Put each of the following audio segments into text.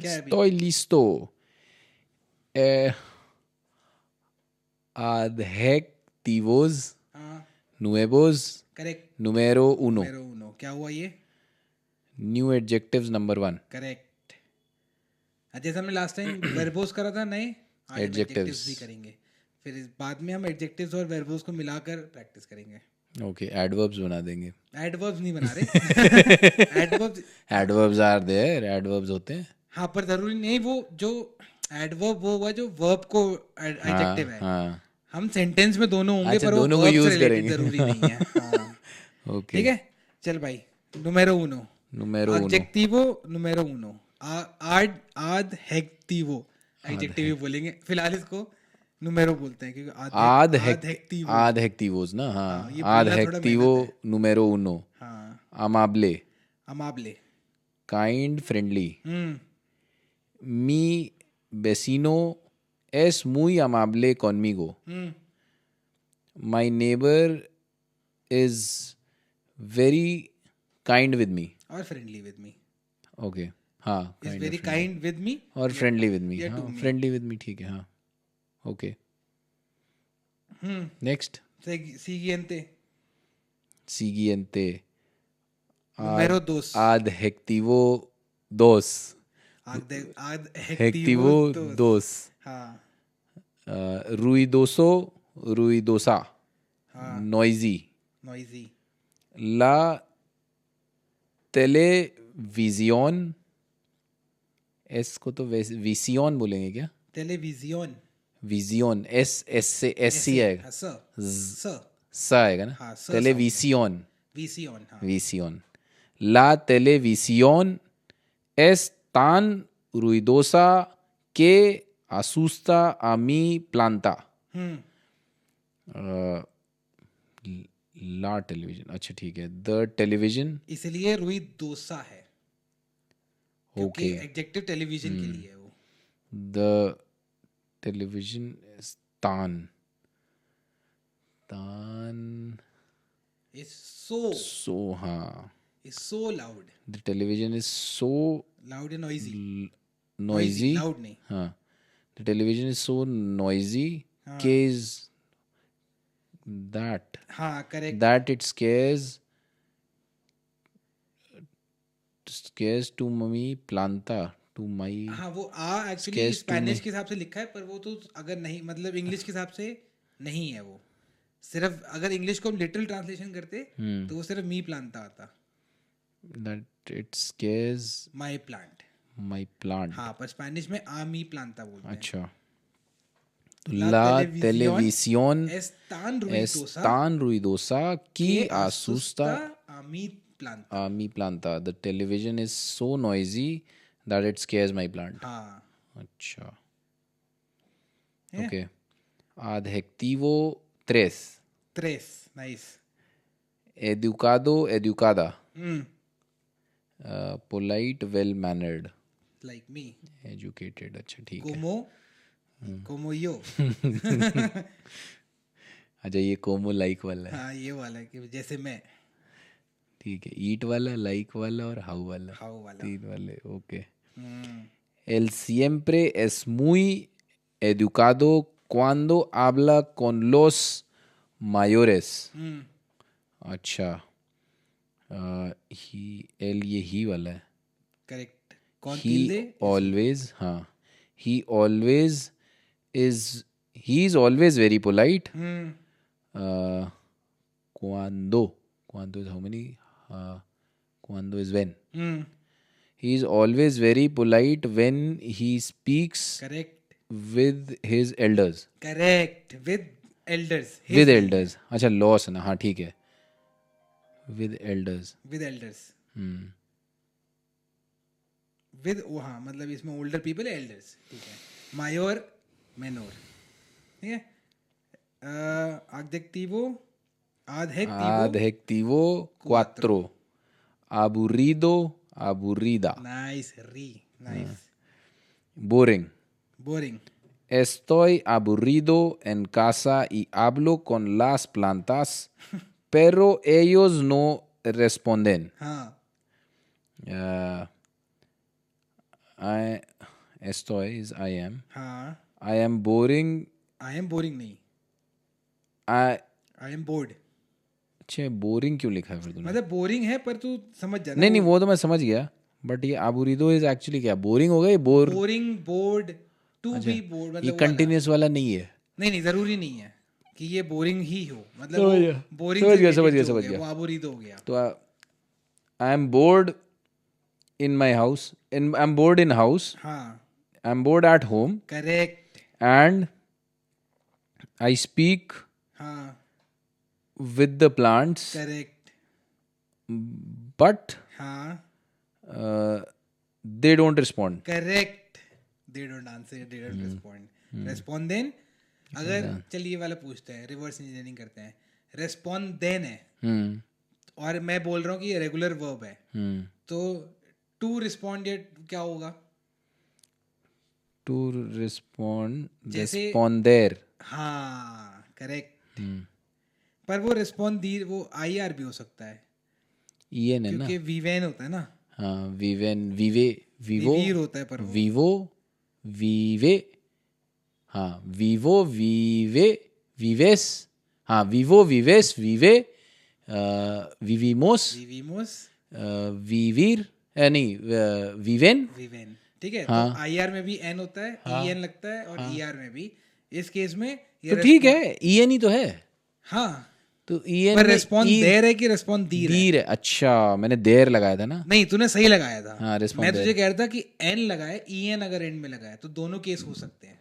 क्या है अभी? Estoy listo. Eh, adjetivos हाँ nuevos. Correct, Número uno. मेरो उनो। क्या हुआ ये? New adjectives number one. Correct. जैसे हमने लास्ट टाइम वर्बोस करा था नए, आज हम एडजेक्टिव्स Adjectives. भी करेंगे। फिर इस बाद में हम एडजेक्टिव्स और वर्बोस को मिलाकर प्रैक्टिस करेंगे। Okay, adverbs बना देंगे. एडवर्ब्स नहीं बना रहे। Adverbs, Adverbs are there. Adverbs होते हैं. हाँ पर जरूरी नहीं, वो जो एडवर्ब वो हुआ जो वर्ब को एडजेक्टिव हाँ है। हाँ. हम सेंटेंस में दोनों होंगे अच्छा, पर वो दोनों को वर्ब से यूज रिलेटेड करेंगे. जरूरी नहीं है। हाँ Okay. ठीक है, चल भाई। नुमेरो उनो, Número uno. adjectivo número uno, adjectivo, adjective ही बोलेंगे फिलहाल, इसको नुमेरो बोलते हैं क्योंकि adjectivo। Adjectivos ना. हाँ. हाँ ये बोलना थोड़ा Adjectivo मेहनत है। número uno. हाँ Amable. amable। Kind, friendly. Hmm Mi vecino es muy amable conmigo. Hmm My neighbor is very kind with me. और फ्रेंडली विद मी, Okay. हाँ. Is Kind very of friendly. Kind with me और friendly with me. या हाँ. to me। Friendly with me ठीक है. हाँ. Okay. Next. siguiente, Siguiente. número dos, Adjetivo dos. adjectivo Adjetivo dos। dos. हाँ Ruidoso, ruidosa. हाँ Noisy. noisy, La televisión. S को तो विसियन बोलेंगे क्या? टेलीविजन, विजियन. एस सी आएगा. स स आएगा ना. हाँ, स टेलीविसियन. विसियन। हाँ Visión. La televisión es tan ruidosa que asusta a mi planta. ला टेलीविजन. अच्छा ठीक है. The television. इसलिए रुई डोसा है क्योंकि ओके. एडजेक्टिव टेलीविजन के लिए है वो। द टेलीविजन इज तान. तान. इज सो, सो. हाँ. Is so loud, the television is so loud and noisy. noisy. Loud नहीं। हाँ. The television is so noisy case हाँ correct, that it scares to mummy planta to my. हाँ वो actually scares to Spanish me. के हिसाब से लिखा है, पर वो तो अगर नहीं मतलब इंग्लिश के हिसाब से नहीं है वो। सिर्फ अगर इंग्लिश को हम लिटरल ट्रांसलेशन करते तो वो सिर्फ मी प्लांटा आता, That it scares my plant. my plant. हाँ पर स्पेनिश में आ मी प्लांटा बोलते हैं। अच्छा. तो La la televisión televisión es tan es ruidosa tan ruidosa que que asusta asusta a mi planta। a mi planta. The television is so noisy that it scares my plant. हाँ अच्छा. है? Okay. Adjetivo tres. tres, nice। Educado, educada. हम्म Polite, well mannered. like me, Educated. अच्छा ठीक है. como yo। अच्छा ये कोमो like वाला है. हाँ ये वाला कि जैसे मैं, ठीक है. ईट वाला, लाइक वाला और हाउ वाला. हाउ वाला। तीन वाले. ओके. हम्म Él siempre es muy educado cuando habla con los mayores. अच्छा. एल ये ही वाला है. करेक्ट। कौन He always. हाँ. He is always very polite. Cuando is how many? Cuando is when. He is always very polite when he speaks correct with his elders. Correct, with elders, With elders. अच्छा loss ना. हाँ ठीक है. With elders. With elders, with वो हाँ मतलब इसमें older people है, एल्डर्स। ठीक है। मायोर, मेनोर। ठीक है। adjectivo, Adjetivo cuatro. Aburrido, aburrida. Nice, री, nice. Boring. Boring, Estoy aburrido en casa y hablo con las plantas, pero ellos no responden. हाँ estoy is I am. हाँ, I am boring. I am boring नहीं, I I am board. अच्छा boring क्यों लिखा है फिर तूने? मतलब बोरिंग है पर तू समझ जाना। नहीं नहीं वो तो मैं समझ गया, बट ये aburrido इज एक्चुअली क्या? बोरिंग हो गया ये bore? Boring, bored, to be bored, ये मतलब वो वाला। कंटिन्यूस वाला नहीं है? नहीं नहीं, जरूरी नहीं है कि ये बोरिंग ही हो, मतलब समझ वो गया, बोरिंग समझ से गया, related समझ गया, जो हो समझ गया, गया। वो aburrido हो गया। तो I am bored in my house, I am bored in house, हाँ, I am bored at home, correct. And I speak हाँ, with the plants, correct. but हाँ, they don't respond. Correct. They don't answer, they don't respond. रेस्पॉन्ड देन, अगर चलिए वाला पूछते हैं, रिवर्स इंजीनियरिंग करते हैं। रेस्पॉन्ड देन है Hmm. और मैं बोल रहा हूँ कि ये रेगुलर वर्ब है, Hmm. तो टू रिस्पॉन्ड क्या होगा? To respond, जैसे- responder. हाँ, करेक्ट। Hmm. पर वो रिस्पॉन्ड दी वो आई आर भी हो सकता है, EN है ना? क्योंकि वीवेन होता है ना, हाँ, viven, vive, vivo, वीर होता है पर वो। vivo, vive, हाँ, vivo, vive, vives, हाँ, vivo, vives, vive, vivimos, वीवीमोस, vivir, नहीं, viven. वीवेन, ठीक है। हाँ। तो आई आर में भी एन होता है, ई एन लगता है, और ई आर में भी। इस केस में ये तो ठीक है, EN ही तो है। हाँ, तो EN पर में रेस्पॉन्ड देर है कि रेस्पॉन्ड दीर है? दीर है। अच्छा, मैंने देर लगाया था ना। नहीं, तूने सही लगाया था। हाँ, respond मैं तुझे कह रहा था कि एन लगाए, ई एन अगर एंड में लगाए तो दोनों केस हो सकते हैं,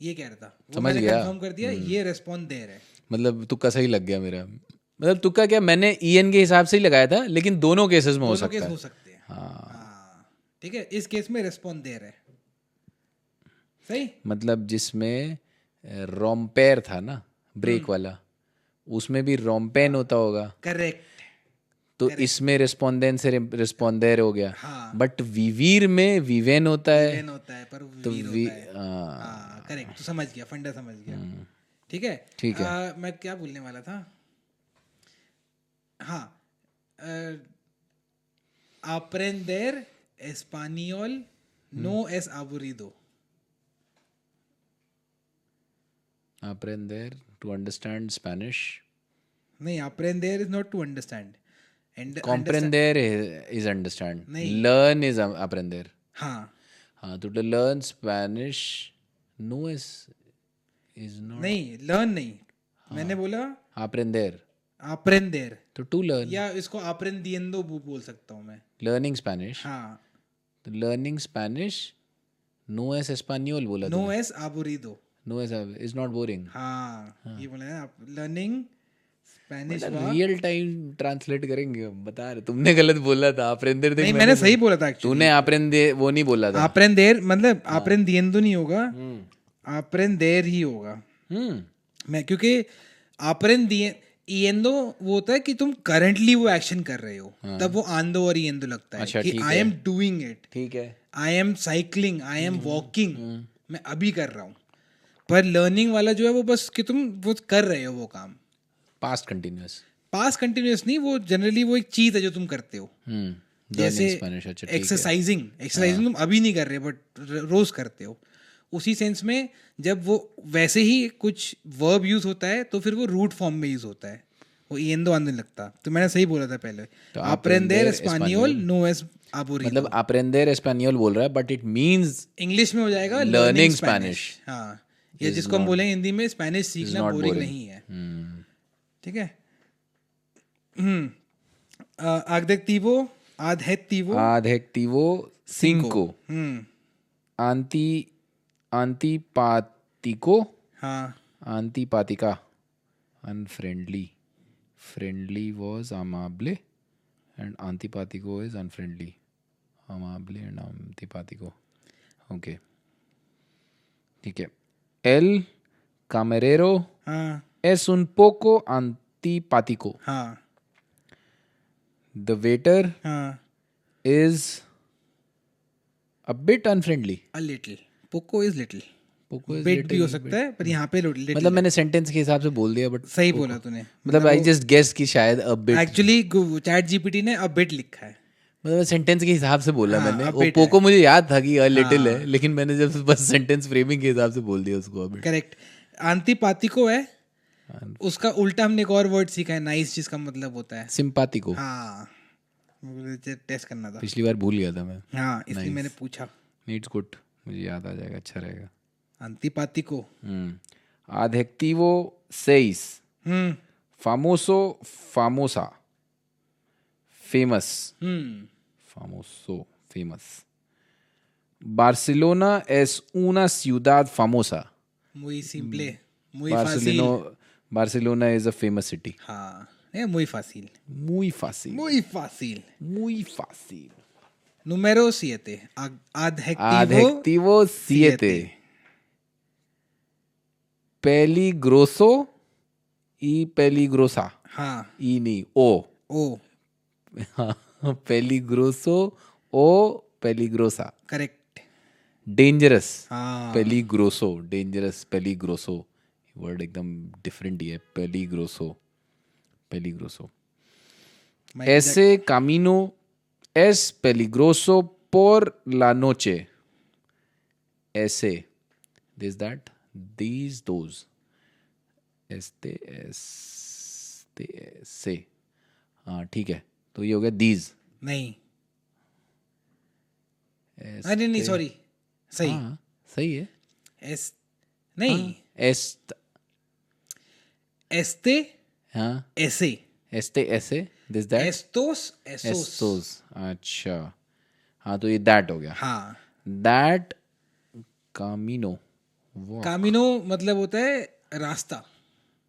ये कह रहा था। वो समझ मैंने गया। कंफर्म कर दिया, ये रेस्पॉन्ड देर है। मतलब तुक्का सही लग गया मेरा। मतलब तुक्का क्या, मैंने EN के हिसाब से ही लगाया था, लेकिन दोनों केसेस में हो दोनों सकता केस है। हो सकते हैं। हाँ, ठीक है। इस केस में रेस्पॉन्ड देर है, सही। मतलब जिसमें रोम्पेर था ना, ब्रेक वाला, उसमें भी रोम्पेन होता होगा। करेक्ट। तो इसमें रिस्पोंडेंट से रिस्पोंडेर हो गया। हाँ, बट विवीर में विवेन होता है। वेन होता है पर तो वीर होता है। हाँ, हाँ, करेक्ट। तू समझ गया, फंडा समझ गया। ठीक है, ठीक है। मैं क्या बोलने वाला था? हाँ, aprender español no es aburrido. Aprender to understand Spanish. नहीं, aprender is not to understand. Comprender is understand. नहीं। Learn is aprender. हाँ, हाँ, तो to learn Spanish, no is not. नहीं, learn नहीं, मैंने बोला Aprender. aprender, तो to learn. या इसको aprendiendo बोल सकता हूँ मैं। Learning Spanish. हाँ, तो learning Spanish, no es español बोला no तूने. es aburrido. No is not boring. हाँ, ये बोला है learning Spanish. Real time translate करेंगे, बता रहे तुमने गलत बोला था। अप्रेंदर नहीं, मैंने सही बोला था एक्चुअली। तूने अप्रेंदे वो नहीं बोला था। अप्रेंदेर मतलब अप्रेंदिएंदो नहीं होगा, अप्रेंदेर ही होगा। मैं क्योंकि अप्रेंदिएंदो वो होता है कि तुम करंटली वो एक्शन कर रहे हो, तब वो आंदो और इएंदो लगता है। अच्छा, कि ठीक आई एम डूइंग इट, ठीक है। I am cycling, I am walking, मैं अभी कर रहा हूँ। पर लर्निंग वाला जो है वो बस कि तुम वो कर रहे हो वो काम। Past continuous. पास्ट कंटिन्यूअस नहीं, वो जनरली वो एक चीज है जो तुम करते हो। जैसे स्पेनिश। अच्छा, ठीक है। एक्सरसाइजिंग तुम अभी नहीं कर रहे बट रोज करते हो। उसी सेंस में जब वो वैसे ही कुछ वर्ब यूज होता है तो फिर वो रूट फॉर्म में यूज होता है, वो इएंदो आने लगता। तो मैंने सही बोला था पहले। तो aprender español no es aburrido। मतलब अप्रेंदर एस्पेनियोल बोल रहा है, बट इट मींस इंग्लिश में हो जाएगा learning स्पेनिश। हाँ, या जिसको हम बोलेंगे हिंदी में स्पेनिश सीखना not बोरिंग boring. नहीं है। ठीक है। adjetivo cinco. Antipático. हाँ, Antipática. Unfriendly. Friendly was amable and antipático is unfriendly. Amable and antipático. Okay. ठीक है. El camarero हाँ, es un poco antipático. हाँ, The waiter हाँ, is a bit unfriendly. a little, poco is little, Poco is bit little भी हो सकता है, पर यहाँ पे little मतलब मैंने सेंटेंस के हिसाब से बोल दिया, बट सही बोला तूने। मतलब आई जस्ट गेस कि शायद a bit. Actually chat GPT ने a bit लिखा है। मतलब सेंटेंस के हिसाब से बोला हाँ, मैंने. a वो bit पोको है. मुझे याद था कि अ लिटिल हाँ. है, लेकिन मैंने जब बस सेंटेंस फ्रेमिंग के हिसाब से बोल दिया उसको अभी. करेक्ट. अंतिपातिको है, उसका उल्टा हमने एक और वर्ड सीखा है, नाइस, जिसका मतलब होता है. सिंपातिको. हाँ, मुझे टेस्ट करना था. पिछली बार भूल गया था मैं. हाँ, इसलिए मैंने नाइस. पूछा. Needs good. मुझे याद आ जाएगा, अच्छा रहेगा. अंतिपातिको. Adjetivo 6. Hmm. Famoso, famosa. Famous. Famoso, famous. Barcelona es una ciudad famosa. muy simple, muy fácil. Barcelona is a famous city. हाँ, es muy fácil. Muy fácil. Muy fácil. Muy fácil. Número 7. Adjetivo. Adjetivo 7. Peligroso y peligrosa. हाँ. Y ni o. O. Peligroso o peligrosa. Correct. Dangerous. हाँ. Peligroso. Dangerous. Peligroso. Word एकदम different ही है. Peligroso. Peligroso. Ese camino es peligroso por la noche. Ese. This, that. These, those. से. हाँ, ठीक है. तो ये हो गया these. नहीं. अरे नहीं, सॉरी. सही. हाँ, सही है. एस नहीं. एस्ट. एस्ते. हाँ. ऐसे. एस्ते ऐसे. This that. एस्टोस. एसोस. एस्टोस. अच्छा. हाँ, तो ये दैट हो गया. हाँ. दैट कामिनो. कामिनो मतलब होता है रास्ता.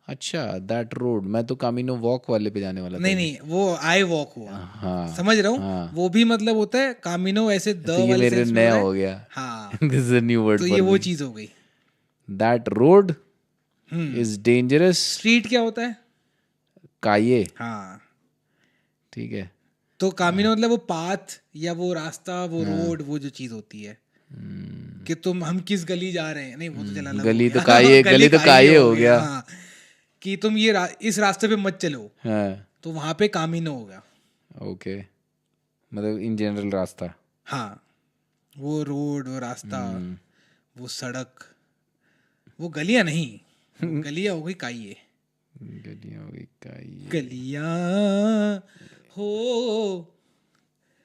अच्छा, दैट रोड. मैं तो कामिनो वॉक वाले पे जाने वाला था. नहीं नहीं, वो आई वॉक हुआ. हाँ, समझ रहा हूँ. हाँ. वो भी मतलब होता है कामिनो, ऐसे द तो ये वाले मेरे सेंस में नया होता है. हो गया. हाँ. This is a new word तो फॉर ये वो मी. चीज हो गई. That road is dangerous. Street क्या होता है? काये. हाँ. ठीक है. तो कामिनो मतलब वो पाथ या वो रास्ता, वो रोड, वो जो चीज होती है कि हम किस गली जा रहे हैं. नहीं, वो तो चला अलग गली हो तो गया. काये. गली तो काये हो गया. हाँ, कि तुम ये इस रास्ते पे मत चलो, हाँ. तो वहां पे कामिनो हो गया. ओके. मतलब इन जनरल रास्ता. हाँ, वो रोड, वो रास्ता, वो सड़क, वो गलियां नहीं, वो गलियां हो गई काइये. गलियां हो गई काये. गलियां हो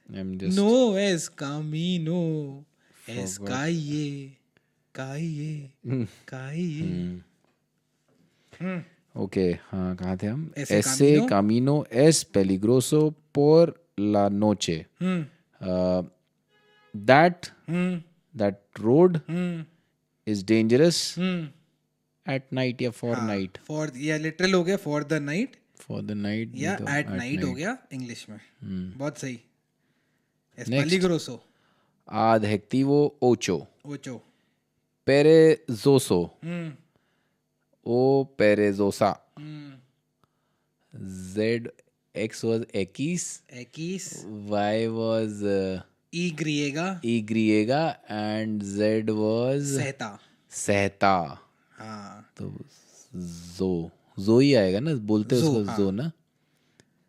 I'm just नो एस कामिनो एस काइये काइये काइये. ओके. हाँ, कहाँ थे हम? Ese Ese camino es peligroso por la noche. That road is dangerous at night या for night. फॉर या लिटरल हो गया for the night, For the night या तो एट नाइट हो गया इंग्लिश में. बहुत सही. Es Next. peligroso. Adjetivo 8. Ocho. Perezoso o perezosa. X was X, X. Y was Y griega. Y and Z was सहता. सहता. हाँ. तो जो ही आएगा ना, बोलते हैं उसको जो ना.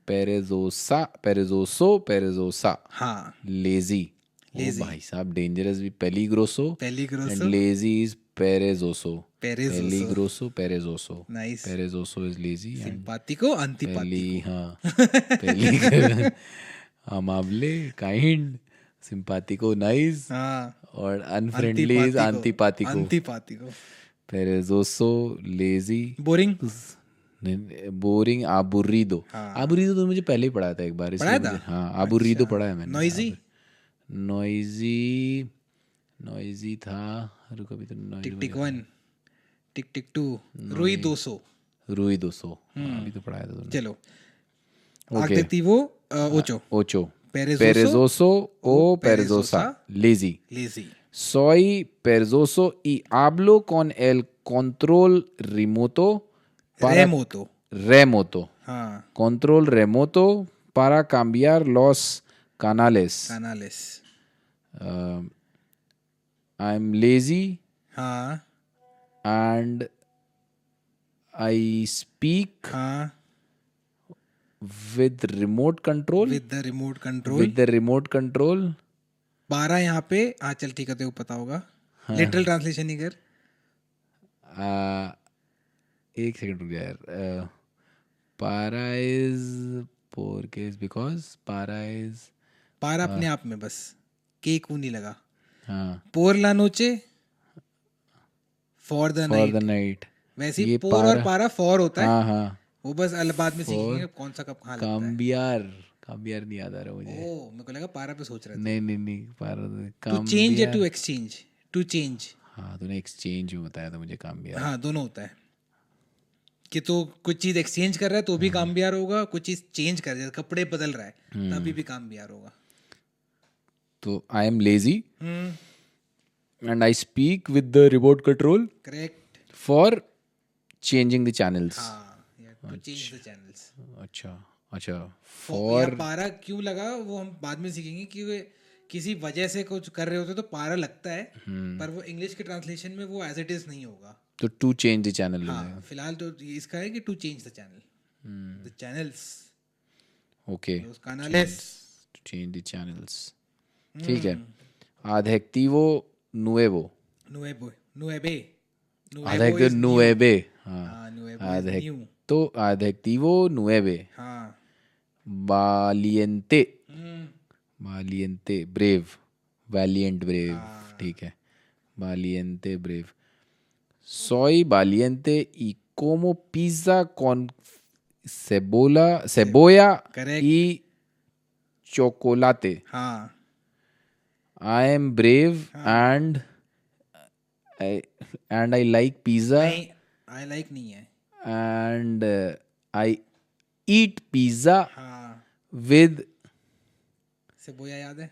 पेरेजोसा, पेरेजोसो, पेरेजोसा. हाँ. लेजी. ओ भाई साहब, डेंजरस भी पेलिग्रोसो. Peligroso. एंड लेजी इज पेरेजोसो. Perezoso. पेलिग्रोसो, पेरेजोसो. Nice. पेरेजोसो इज लेजी. Simpático, antipático. हाँ. पेली अमावले, काइंड. सिंपैथिको, नाइस. हाँ. और अनफ्रेंडली इज एंटीपैथिको. Antipático. पेरेजोसो, लेजी. Boring. बोरिंग. आबुरीदो. आबुरीदो तो मुझे पहले ही पढ़ा था एक बार. पढ़ाया था? हाँ, आबुरीदो पढ़ा है मैंने. Noisy. नॉइजी था. रुको अभी तो. टिक टिक 1, टिक टिक 2, रुई 200. रुई 200. अभी तो पढ़ाया था तुमने. चलो. Adjetivo 8. Ocho. Perezoso. Perezoso o perezosa. Lazy. Lazy. Soy perezoso y hablo con el control remoto. Remoto. Remoto. हाँ. Control remoto para cambiar los canales. Canales. I'm lazy हाँ. and I speak हाँ. with remote control. With the remote control. With the remote control. 12 यहाँ पे. चल ठीक है, तेरे को पता होगा. लिटरल ट्रांसलेशन ही कर. एक सेकंड रुक जा यार. Para is पोर केस बिकॉज para is. पारा अपने आप में बस केक नहीं लगा. हाँ. पोर ला नोचे for the For the night. night. वैसे ये ही पोर और पारा फॉर होता है. हाँ हाँ. वो बस बाद में सीखेंगे कौन सा कब कहाँ लगता है. काम्बियार नहीं याद आ रहा मुझे. ओ मेरे को लगा पारा पे सोच रहे थे. नहीं पारा. टू चेंज या टू एक्सचेंज. To change. हाँ तूने एक्सचेंज में बताया था मुझे काम्बियार. हाँ दोनों होता है कि तो कुछ चीज एक्सचेंज कर रहा है तो भी काम्बियार होगा. कुछ चीज चेंज कर रहा है, कपड़े बदल रहा है तभी भी काम्बियार होगा. तो I am lazy and I speak with the remote control correct. for changing the channels. हाँ टू चेंज द चैनल्स. अच्छा और पारा क्यों लगा वो हम बाद में सीखेंगे कि वे किसी वजह से कुछ कर रहे होते तो पारा लगता है. पर वो इंग्लिश के ट्रांसलेशन में वो एज इट इज नहीं होगा. तो टू चेंज द चैनल. हाँ फिलहाल तो इसका है कि to change the channel. The channels. Okay. los canales. To change the channels. ठीक है. Adjectivo nuevo. nuevo. nueve. Adjectivo nueve. हाँ हाँ. nuevo is new. तो adjectivo nueve. हाँ. Valiente. Valiente. Brave. Valiant brave. ठीक है. Valiente brave. Soy valiente y como pizza con cebolla Correct. y chocolate. हाँ. I am brave and I like pizza नहीं I like नहीं है. and I eat pizza हाँ. with सेबोया याद है.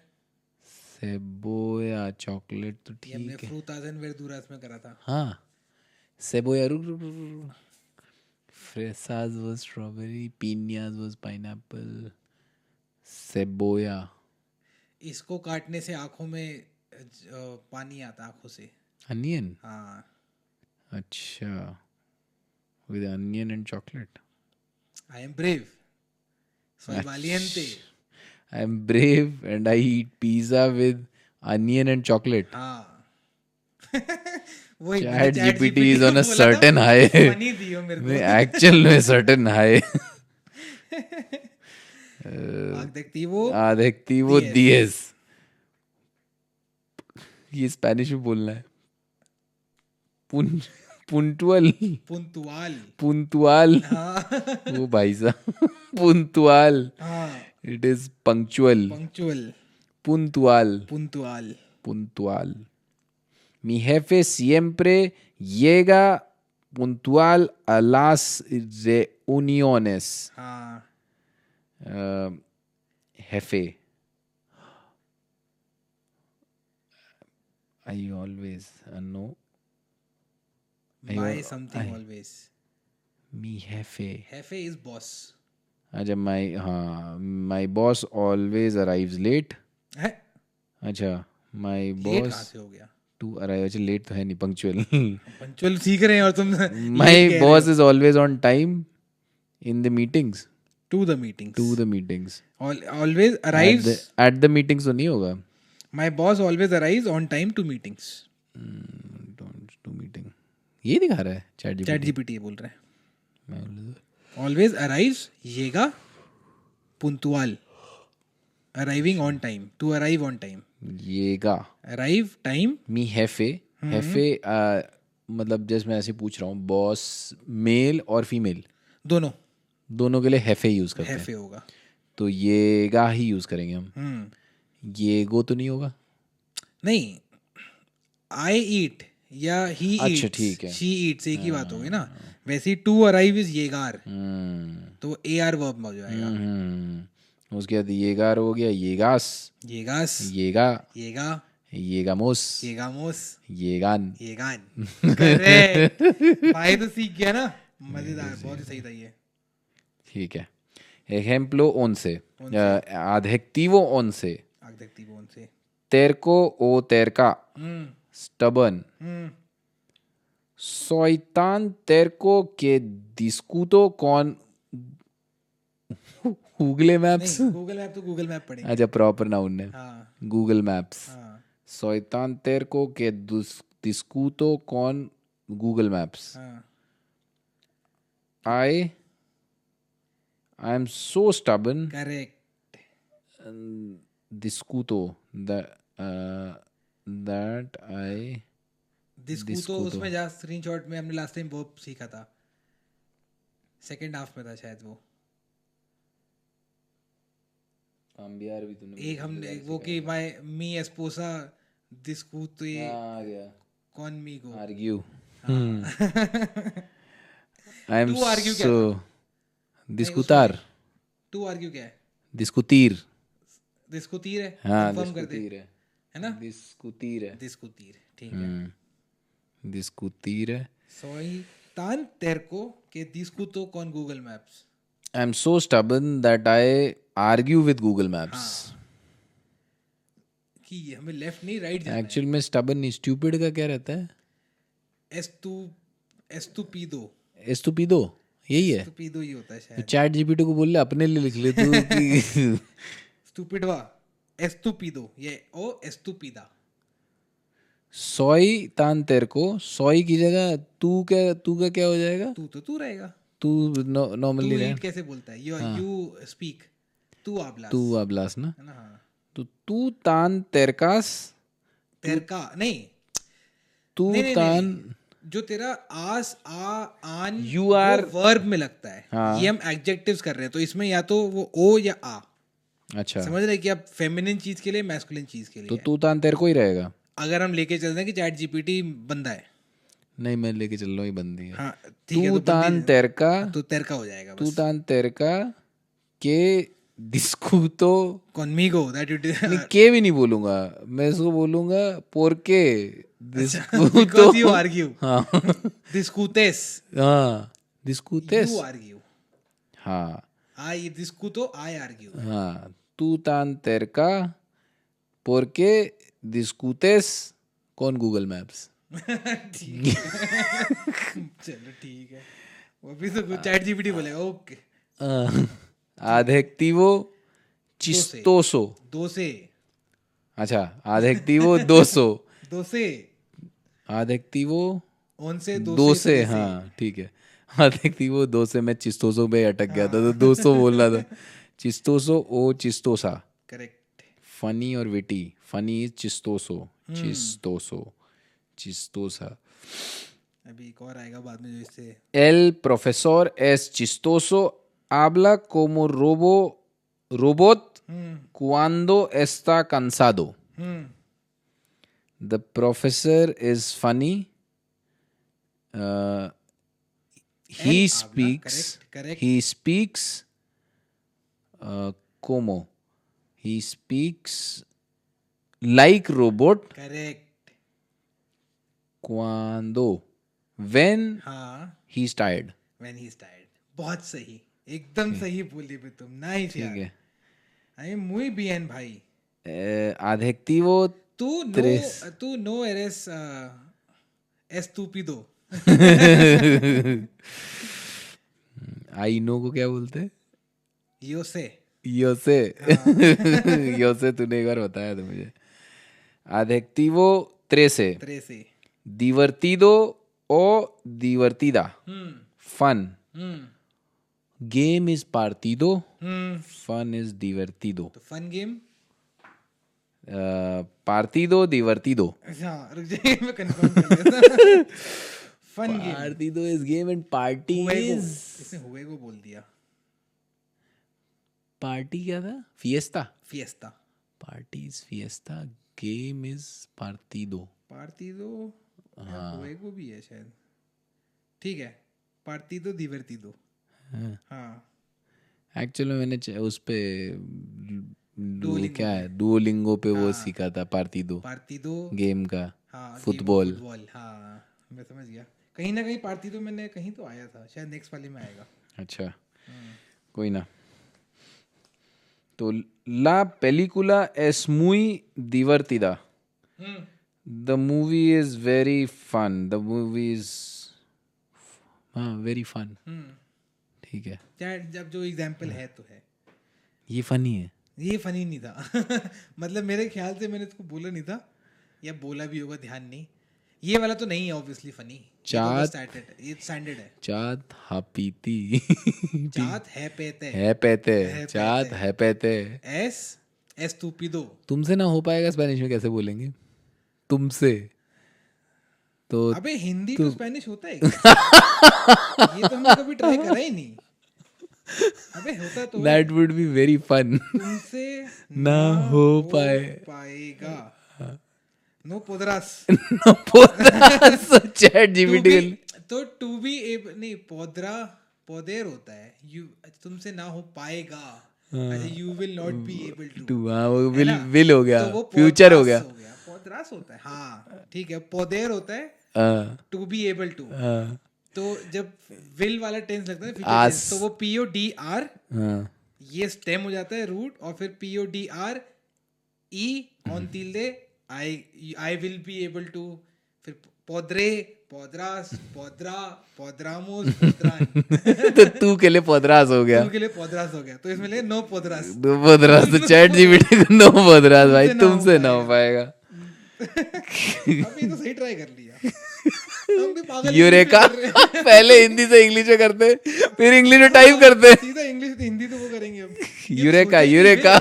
cebolla chocolate. तो ये हमने ठीक है. फ्रूटास एंड वर्दुरास में करा था. हाँ. Cebolla. Fresas was strawberry. Piñas was pineapple. Cebolla. इसको काटने से आंखों में पानी आता आंखों से. Onion. हाँ. अच्छा. With onion and chocolate. I am brave. सोy valiente. I am brave and I eat pizza with onion and chocolate. हाँ. वही Chat GPT is on a certain high. Funny दियो मेरे को. Actual में certain high. Adjectivo Adjectivo 10. ये Spanish में बोलना है. Puntual. puntual. वो भाई साहब. Puntual. हाँ. It is punctual. Puntual. Mi jefe siempre llega puntual a las reuniones. हाँ. Jefe. I always no. By something always. Mi jefe. Jefe is boss. अच्छा my boss always arrives late. है? अच्छा my late boss कहाँ से हो गया? to arrive. अच्छा late तो है नहीं, punctual. पंचुअल सीख रहे हैं और तुम My boss is always on time in the meetings. to the meetings. Always arrives. At the meetings तो नहीं होगा. My boss always arrives on time to meetings. Don't do meeting. ये दिखा रहा है ChatGPT. ChatGPT बोल रहा है. Always arrives llega puntual. Arriving on time. To arrive on time. Llega. Arrive time. Mi jefe. मतलब जैसे मैं ऐसे पूछ रहा हूँ, बॉस मेल और फीमेल दोनों के लिए हेफे यूज करते हैं. हेफे होगा तो येगा ही यूज करेंगे हम. येगो तो नहीं होगा. नहीं. आई ईट या ही अच्छा ईट्स. ठीक है. शी ईट्स एक ही बात होगी ना. वैसे ही टू अराइव इज येगार. तो ए आर वर्ब हो जाएगा. उसके बाद येगार हो गया. येगास. येगा. येगामोस. येगान. भाई तो सीख गया ना. मजेदार. बहुत ही सही था ये. ठीक है. Ejemplo 11. Adjectivo 11. Terco o terca. Stubborn. Soy tan terco que discuto con Google maps, नहीं, गूगल मैप तो गूगल मैप पड़ेंगे। अच्छा प्रॉपर नाउन है, हाँ गूगल मैप्स. हाँ शैतान तेरे को के discuto con Google Maps. हाँ. I am so stubborn. Correct. Discuto that I डिस्कूतो discuto. उसमें जा, स्क्रीनशॉट में हमने लास्ट टाइम वर्ब सीखा था, सेकंड हाफ में था शायद वो. cambiar भी तूने एक हमने वो कि माय मी एस्पोसा डिस्कूतो आ गया. कॉन मी गो. Argue. I am to argue क्या so था? discutar. टू आर्ग्यू क्या है? Discutir. डिस्कुतीर है, हाँ कंफर्म कर दे, discutir है. है ना? Discutir है. डिस्कुतीर, ठीक है. Discutir है. शैतान तेरे को के डिस्कूतो कॉन Google maps. I'm so stubborn that I argue with Google Maps. कि हमें लेफ्ट नहीं राइट जाना एक्चुअल में stubborn नहीं, stupid का क्या रहता है? है. एस्तुपिदो. Estupido यही है. एस्तुपिदो ही होता है शायद. चैट जीपीटी को बोल ले अपने लिए लिख ले तू कि स्टूपिडवा. एस्तुपिदो, ये ओ एस्तुपिदा. सोई तान तेरे को, सोई की जगह तू का क्या हो जाएगा? तू तो तू रहेगा. तू नॉर्मली तू रहे. ईट कैसे बोलता है? You speak. तू आबलास. तू अबलास ना. है ना? हाँ. तो तू तान तेरकास, तेरका नहीं. तू नहीं, नहीं, तान नहीं. जो तेरा आस आ आन You are- वर्ब में लगता है. हाँ. ये हम एडजेक्टिव्स कर रहे हैं, तो इसमें या तो वो ओ या आ. अच्छा, समझ रहे हैं कि अब फेमिनिन चीज के लिए, मैस्कुलिन चीज के तो लिए. तू तान तेरे को ही रहेगा. अगर हम लेके चलते हैं कि चैट जीपीटी बंदा है. नहीं मैं लेके चल रहा हूँ, ये बंदी है. हाँ ठीक है. तू तो तान बंदी, तेरका, तो तेरका हो जाएगा तू बस. तान तेरका के discuto. Conmigo that you did. नहीं के भी नहीं बोलूंगा मैं, इसको बोलूंगा porque discuto. Because you argue. हाँ Discutes. हाँ discutes. You argue. हाँ I discuto, I argue. हाँ. तू तान तेरका porque discutes con Google Maps. ठीक है. चलो ठीक है. वो भी तो चैट जीपीटी बोलेगा. ओके. Adjetivo chistoso. दो से. अच्छा adjetivo doso. दो से. adjetivo ओन से दो दो से. से. हाँ ठीक है. adjetivo दो से मैं चिस्तोसो पे अटक गया था, तो 200 बोलना था. चिस्तोसो ओ चिस्तोसा. करेक्ट. फनी और विटी. फनी इज चिस्तोसो. चिस्तोसो चिस्तोसा. अभी एक और आएगा बाद में जो इससे. El profesor es chistoso, habla como robot cuando está cansado. The professor is funny. He El speaks. habla, correct. He speaks. Como. He speaks like robot correct. cuando. When हाँ. he's tired. When he's tired. बहुत सही. एकदम सही बोली भी तुम. Nice ठीक यार. है. आई muy bien भाई. Adjetivo तू नो eres estúpido. आई नो को क्या बोलते हैं? Yo sé. यो से. यो से तूने एक बार बताया था मुझे. Adjetivo 13. 13. Divertido o divertida. Fun. Game is partido. Fun is divertido. तो फन गेम. Partido divertido. हाँ रुक जाइए, मैं कंफर्म कर लेता. Fun game. Partido is game and party is. इसने हुए को बोल दिया. पार्टी क्या था? Fiesta. Fiesta. Party is fiesta. Game is partido. Partido. हुए को भी है शायद. ठीक है. Partido divertido. हाँ. एक्चुअली मैंने उस पे क्या है डुओलिंगो पे वो सीखा था पार्टिदो. Partido. गेम का. हाँ. फुटबॉल. हाँ मैं समझ गया. कहीं ना कहीं Partido मैंने कहीं तो आया था, शायद नेक्स्ट वाले में आएगा. अच्छा कोई ना. तो ला पेलिकुला es muy divertida. The movie is very fun. The movie is very fun. ठीक है, चैट जब जो एग्जाम्पल है तो है। ये फनी है। ये फनी नहीं था मतलब मेरे ख्याल से मैंने इसको बोला नहीं था, या बोला भी होगा, ध्यान नहीं। ये वाला तो नहीं है ऑब्वियसली फनी, ये स्टैंडर्ड है। चात हापीती चात है पेते है पेते, है चात पेते। है पेते। एस एस्तूपिदो। तुमसे ना हो पाएगा स्पेनिश में कैसे बोलेंगे? तुमसे तो अबे हिंदी टू स्पेनिश होता है क्या? ये तो हमने कभी ट्राई करा ही नहीं। अबे होता तो है। That would be very fun. तुमसे ना हो पाएगा। नो पोदरास। चैट जीपीटी तो टू बी एबल नहीं, पोदेर होता है। यू तुमसे ना हो पाएगा। अच्छा, you will not be able to. वो विल हो गया, तो वो फ्यूचर हो गया। पोदरास होता है, हाँ ठीक है। पोदेर होता है टू बी एबल टू। तो जब विल वाला टेंस लगता है फ्यूचर टेंस, तो वो PODR, ये स्टेम हो जाता है रूट, और फिर PODR E on tilde I will be able to, फिर पोद्रे, पोद्रास, पोद्रा, पोद्रामोस, पोद्रान। तो तू के लिए पोदरास हो गया, तू के लिए पोद्रास हो गया, तो इसमें ले नो पोद्रास। दो पोदरास। तो चैट जीपीटी को नो पोदरास भाई, तुमसे ना हो पाएगा। अभी तो सही ट्राई कर लिया। हम भी पागल यूरेका। इंग्लिश में कर रहे हैं। पहले हिंदी से इंग्लिश में करते, फिर इंग्लिश में टाइप करते। सीधा इंग्लिश से हिंदी तो वो करेंगे अब। Eureka eureka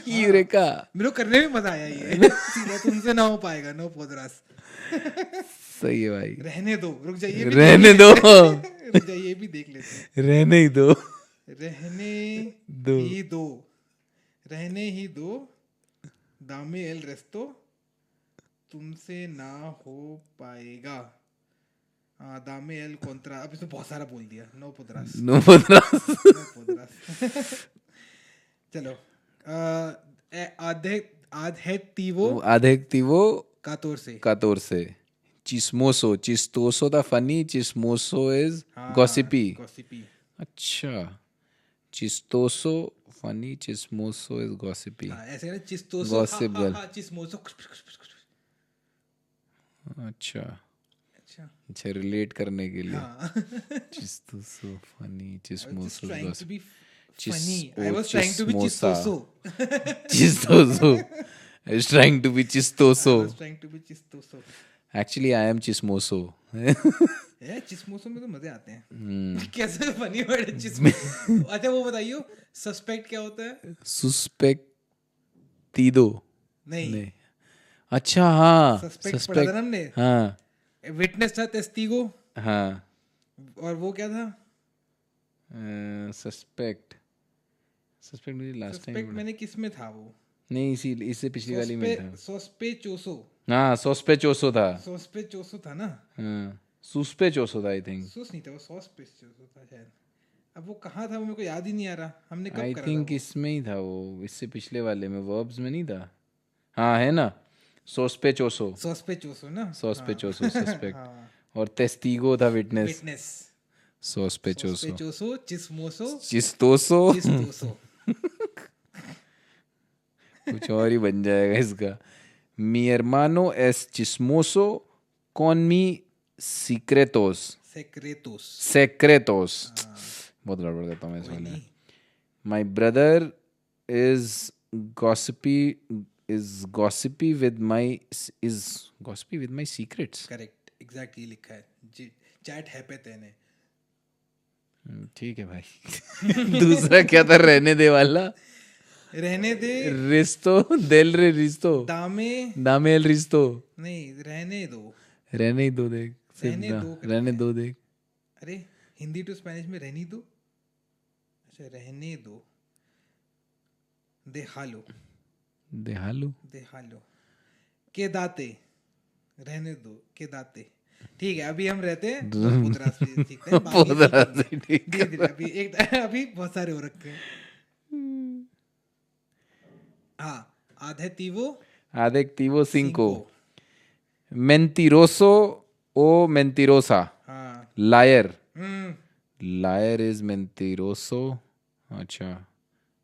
eureka. मेरे को करने में मजा आया ये। सीधा तुमसे ना हो पाएगा, नो पोदरास। सही है भाई, रहने दो, रुक जाइए, रहने दो, रुक जाइए, ये भी देख लेते हैं। रहने ही दो, रहने दो। ही दो, रहने ही दो। दामे एल रेस्तो, तुमसे ना हो पाएगा। हाँ, दामे एल कॉन्ट्रा। अब इसमें बहुत सारा बोल दिया। नो पोदरास, नो पोदरास। नो पोदरास। चलो, आधे तीवो कातोर से। चिस्मोसो, चिस्तोसो था फनी, चिस्मोसो इज गॉसिपी। अच्छा, चिस्तोसो फनी, चिस्मोसो इज गॉसिपी। ऐसे ना, चिस्तोसो, गॉसिप गर्ल। चिस्मोसो। अच्छा अच्छा, अच्छा, रिलेट करने के लिए। हाँ। चिस्तोसो फनी, I was just चिस्मोसो trying to gossip. be funny. I was trying to be Chismosa. chistoso. Chistoso. I was trying to be I chistoso. was trying to be chistoso. Actually, I am chismoso. यार चिस्मोसो में तो मजे आते हैं। कैसे funny word है चिस्मोसो। अच्छा वो बताइयो, सस्पेक्ट क्या होता है? Suspectido. नहीं, अच्छा हाँ, सस्पेक्ट पढ़ा था ना हमने। हाँ विटनेस था टेस्टिगो, हाँ, और वो क्या था? सस्पेक्ट मुझे लास्ट सस्पेक्ट टाइम मैंने किस में था वो? नहीं, इससे पिछली वाली में था। सोस्पेचोसो। हाँ, सोस्पेचोसो था। सोस्पेचोसो था ना? हाँ, सुस्पेचोसो था आई थिंक। सोस नहीं था वो, सोस्पेचोसो था शायद। अब वो कहाँ था वो मेरे को याद ही नहीं आ रहा। हमने कब आई करा थिंक था वो? इसमें ही था वो, इससे पिछले वाले में, वर्ब्स में नहीं था। हाँ है ना, सोस्पेचोसो सोस्पेचोसो ना? सोस्पेचोसो सस्पेक्ट। हाँ। और टेस्टिगो था विटनेस। विटनेस। सोस्पेचोसो, सोस्पेचोसो, चिस्मोसो, चिस्तोसो। चिस्तोसो। कुछ और ही बन जाएगा इसका। Mi hermano es chismoso con mi secretos. सेक्रेटोस। बहुत गड़बड़ करता हूँ मैं इसमें। नहीं। My brother is gossipy with my secrets. Correct, exactly लिखा है। चैट है पे तेने। ठीक है भाई। दूसरा क्या था रहने दे वाला? रहने दे। रिस्तो देल रे रिस्तो, दामे एल रिस्तो। नहीं, रहने दो। रहने ही दो देख, रहने दो करके रहने है। दो देख। अरे हिंदी टू स्पेनिश में रहने दो। अच्छा, रहने दो। देहालो। देहालो। केदाते। रहने दो, केदाते। ठीक है, अभी हम रहते हैं पोदरास से सीखते हैं। पोदरास से ठीक है। धीरे-धीरे अभी बहुत सारे हो रखे हैं। हाँ, adjetivo cinco. Mentiroso o mentirosa. हाँ। Liar. Liar is mentiroso. अच्छा,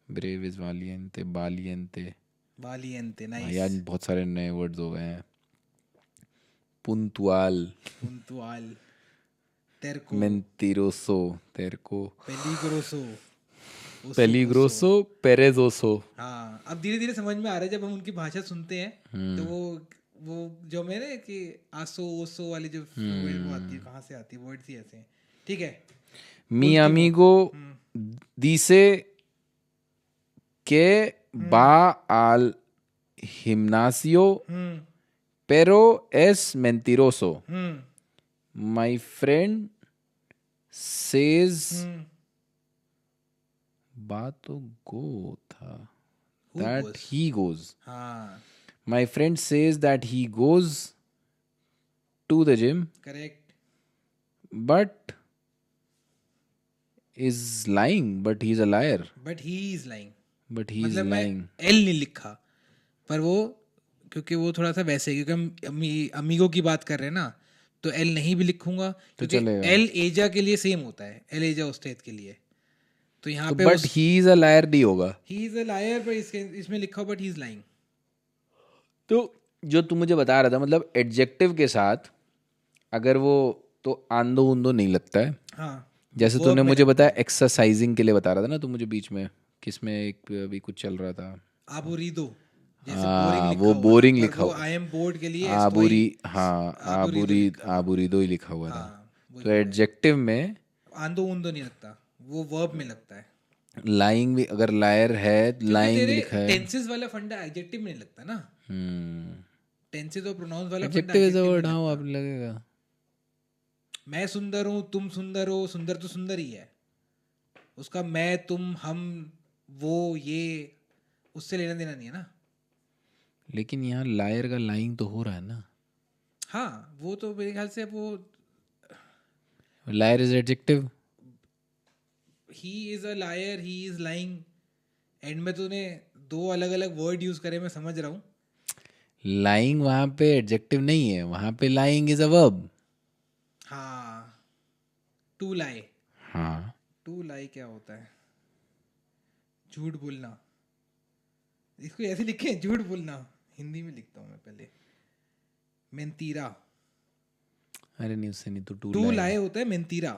brave is valiente, valiente, nice. यार बहुत सारे नए वर्ड्स हो गए हैं। puntual, तेरको, मेंटिरोसो, तेरको, पेलिग्रोसो, पेलिग्रोसो, पेरेजोसो। हाँ अब धीरे धीरे समझ में आ रहा है जब हम उनकी भाषा सुनते हैं तो वो जो मेरे कि आसो ओसो वाली जो वो आती है कहाँ से आती है वर्ड ही ऐसे हैं ठीक है Mi amigo dice que va al gimnasio, pero es mentiroso. My friend says बात तो go था that he goes. हाँ My friend says that he goes to the gym, correct but is lying. But he's a liar. But he is lying But he is मतलब मैं lying. L नहीं लिखा पर वो क्योंकि वो थोड़ा सा वैसे है, क्योंकि हम अमीगो की बात कर रहे हैं ना तो एल नहीं भी लिखूंगा क्योंकि चलेगा। एल एजा के लिए सेम होता है एल एजा उस्तेद के लिए तो यहाँ तो पे but he is a liar नहीं होगा। ही इज अ लायर पर इसमें लिखा बट ही इज लाइंग तो जो तू मुझे बता रहा था मतलब एडजेक्टिव के साथ अगर वो तो आंदो उंदो नहीं लगता है। हाँ जैसे तूने मुझे बताया एक्सरसाइजिंग के लिए बता रहा था ना तू मुझे बीच में किसमें एक अभी कुछ चल रहा था। आबुरीदो जैसे हाँ बोरिंग वो बोरिंग लिखा हुआ आई एम बोर्ड के लिए आबुरी हाँ आबुरीदो ही लिखा हुआ था। तो एडजेक्टिव में आंदो उंदो नहीं लगता वो वर्ब में लगता है लाइंग भी अगर लायर है लाइंग तेरे लिखा है। टेंसेस वाला फंडा एडजेक्टिव में नहीं लगता ना टेंसेस और प्रोनाउंस वाला फंडा adjective is a adjective word में हाँ लगता। आप लगेगा। मैं सुंदर हूँ तुम सुंदर हो सुंदर तो सुंदर ही है उसका मैं तुम हम वो ये उससे लेना देना नहीं है ना। लेकिन यहाँ लायर का लाइंग तो हो रहा है ना। हाँ वो तो मेरे ख्याल से वो liar is adjective. He is a liar he is lying and में तूने दो अलग अलग वर्ड यूज करे मैं समझ रहा हूँ। लाइंग वहाँ पे एडजेक्टिव नहीं है वहाँ पे लाइंग इज अ वर्ब। हाँ टू लाई हाँ टू लाई क्या होता है झूठ बोलना इसको ऐसे लिखे झूठ बोलना हिंदी में लिखता हूँ मैं पहले मेंतीरा अरे नहीं उससे नहीं तो टू लाई होता है मेंतीरा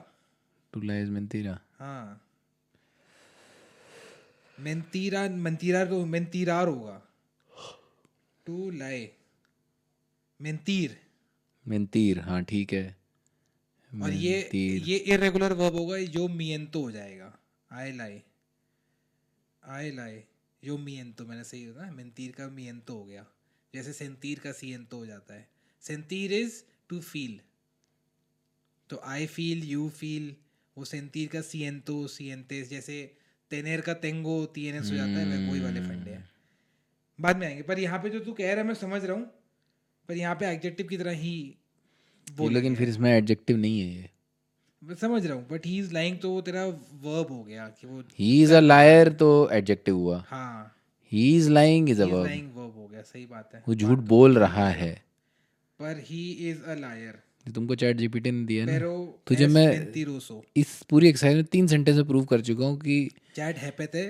टू लाइज मेंतीरा। हाँ मेंतीरा मंतीरा तो मेंतीरार होगा टू लाई मेंतीर मेंतीर हाँ ठीक है। और ये इरेगुलर वर्ब होगा जो मियंतो हो जाएगा आई लाई जो मियंतो मैंने सही होता है मेंतीर का मियंतो हो गया जैसे सेंतीर का सियंतो हो जाता है। सेंतीर इज टू फील तो आई फील यू फील वो सेंतीर का सियंतो सियंतेस जैसे तेनेर का तेंगो तियनेस हो जाता है वही वाले फंडे हैं बाद में आएंगे। पर यहाँ पे जो तू कह रहा है मैं समझ रहा हूँ पर यहाँ पे एडजेक्टिव की तरह ही बोला लेकिन गया फिर है। इसमें एडजेक्टिव नहीं है ये। मैं समझ रहा हूँ बट ही इज लाइंग तो वो तेरा वर्ब हो गया कि वो ही इज अ लायर तो एडजेक्टिव हुआ। हाँ ही is lying is a verb. Lying verb हो गया सही बात है वो झूठ बोल रहा है। पर ही इज अ लायर तुमको चैट जीपीटी ने दिया ना pero तुझे es मैं mentiroso इस पूरी एक्सरसाइज में 3 सेंटेंस में प्रूव कर चुका हूँ कि chat hepete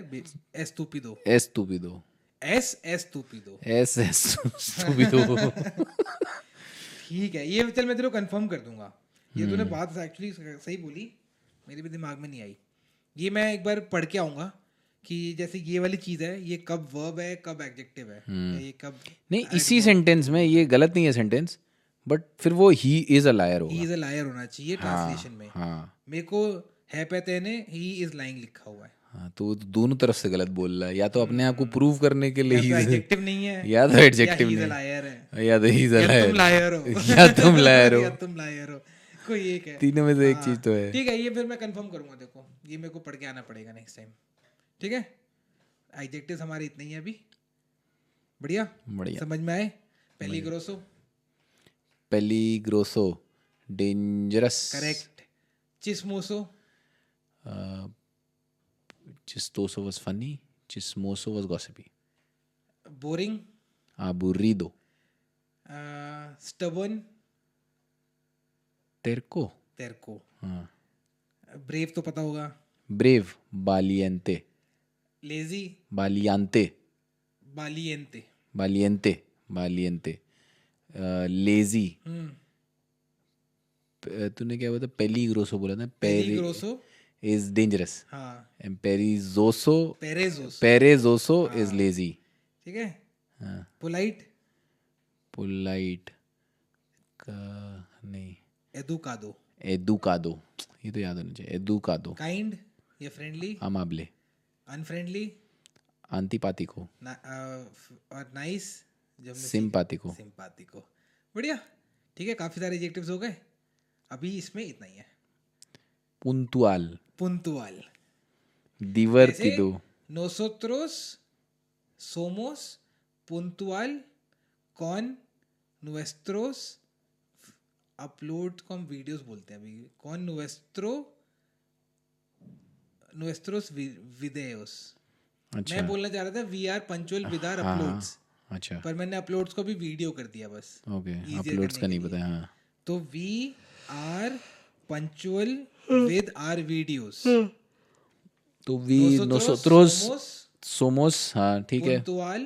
estúpido एस्तुपिदो es estúpido एस एस्तुपिदो। ठीक है ये चल मैं तेरे को कंफर्म कर दूंगा ये तूने बात एक्चुअली सही बोली मेरे भी दिमाग में नहीं आई। ये मैं एक बार पढ़ के आऊंगा कि जैसे ये वाली चीज है ये कब वर्ब है कब एडजेक्टिव है या ये कब नहीं इसी सेंटेंस में ये गलत नहीं है सेंटेंस बट फिर वो ही इज अ लायर ही होगा। इज अ लायर होना चाहिए ट्रांसलेशन में। हाँ मेरे को है पते ने ही इज लाइंग लिखा हुआ है हाँ तो वो तो दोनों तरफ से गलत बोल रहा है या तो अपने आप को प्रूव करने के लिए या तो ही एडजेक्टिव नहीं है या तो एडजेक्टिव ही इज अ नहीं लायर है या तो ही इज अ या तुम लायर लायर हो या तुम लायर या हो। तुम लायर हो कोई एक है तीनों में से एक हाँ, चीज तो है। ठीक है ये फिर मैं कंफर्म करूंगा देखो ये मेरे को पढ़ के आना पड़ेगा नेक्स्ट टाइम। ठीक है एडजेक्टिव्स हमारे इतने ही है अभी बढ़िया बढ़िया। समझ में आए। पेलिग्रोसो पेलिग्रोसो डेंजरस। करेक्ट। चिस्मोसो चिस्टोसो वाज फनी चिस्मोसो was gossipy. Boring aburrido stubborn terco। तेरको हाँ ब्रेव तो पता होगा brave valiente लेजी valiante बालियंते valiente valiente lazy तूने क्या बोला, पेलिग्रोसो बोला था, पेलिग्रोसो, इज डेंजरस, हाँ, एंड पेरिजोसो, पेरेजोस, पेरेजोसो इज लेजी. ठीक है. हाँ. पोलाइट, पोलाइट का नहीं, एदुकादो. एदुकादो, ये तो याद होना चाहिए. एदुकादो. काइंड या फ्रेंडली. अमाबले. अनफ्रेंडली. अंतिपातिको. और नाइस. जब सिंपातिको. सिंपातिको. बढ़िया, ठीक है, काफी सारे एडजेक्टिव्स हो गए. अभी इसमें इतना ही है. पुंतुआल. पुंतुआल. दिवर्तिदो. nosotros somos puntual con nuestros upload को हम वीडियोस बोलते हैं अभी. con nuestros videos. अच्छा. मैं बोलना चाह रहा था we are punctual with our uploads, अच्छा. पर मैंने अपलोड्स को भी वीडियो कर दिया बस. ओके, easier अपलोड्स करने का के नहीं लिए. पता. हाँ. तो we are punctual with our videos. तो वी नोसोत्रोस सोमोस. हाँ ठीक है. puntual,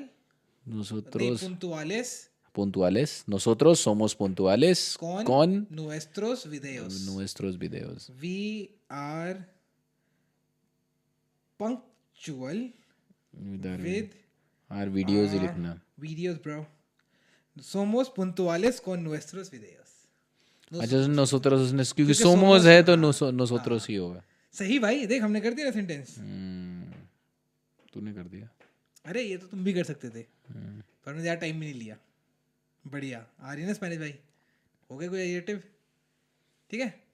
नोसोत्रोस puntuales puntuales. Nosotros somos puntuales con nuestros videos. nuestros videos. We are punctual with our videos ही लिखना. videos, bro. Somos puntuales con nuestros videos. अच्छा, nosotros उसने क्योंकि क्योंकि somos somos, है तो हाँ, nosotros ही होगा. सही भाई, देख हमने कर दिया ना सेंटेंस. तूने कर दिया. अरे ये तो तुम भी कर सकते थे, पर मैंने ज़्यादा टाइम भी नहीं लिया. बढ़िया आ रही है ना स्पेनिश भाई. हो गया कोई एडजेक्टिव? ठीक है.